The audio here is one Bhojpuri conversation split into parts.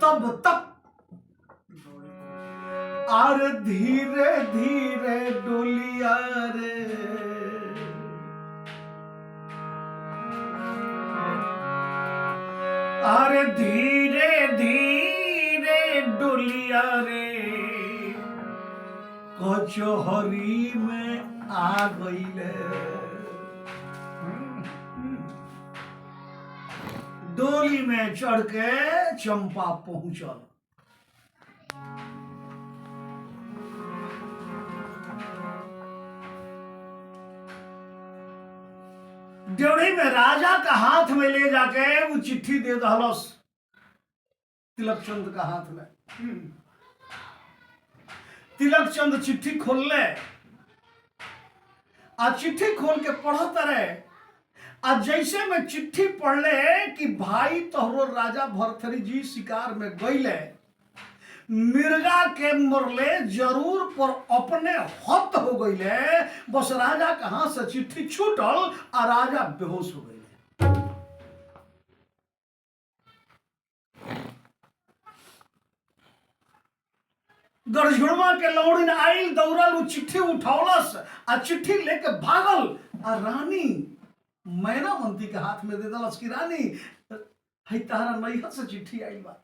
तब तक आर धीरे धीरे डोलिया रे, अरे धीरे धीरे डोलिया रे कचहरी में आ गईले। डोली में चढ़ के चंपा पहुंचल। ड्योढ़ी में राजा का हाथ में ले जाके वो चिट्ठी दे दहलस तिलकचंद का हाथ में। तिलकचंद चिट्ठी खोल ले, आ चिट्ठी खोल के पढ़त रहे। आज जैसे में चिट्ठी पढ़ ले कि भाई तोहरो राजा भरथरी जी शिकार में गईले, मिर्गा के मरले जरूर पर अपने हत हो गईले। बस राजा के हाथ से चिट्ठी छूटल आ राजा बेहोश हो गईले। गढ़जुड़वा के लौड़िन आइल, दौड़ल, वो चिट्ठी उठौलस आ चिट्ठी लेके भागल आ रानी मैनावंती के हाथ में दे दलस कि रानी हई तारा नैहर से चिट्ठी आइल बा।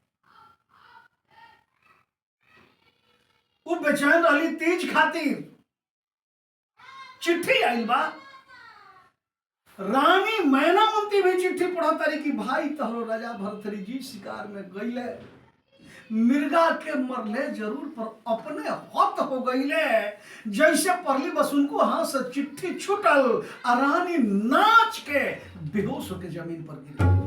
वो बेचैन रही तीज खातिर, चिट्ठी आइल बा। रानी मैनावंती भी चिट्ठी पढ़ता रही कि भाई तहरो राजा भरथरी जी शिकार में गईले, मिर्गा के मरले जरूर पर अपने हत हो गईले। जैसे पढ़ली बस उनको हाथ से चिट्ठी छूटल आ रानी नाच के बेहोश होके जमीन पर गिरी।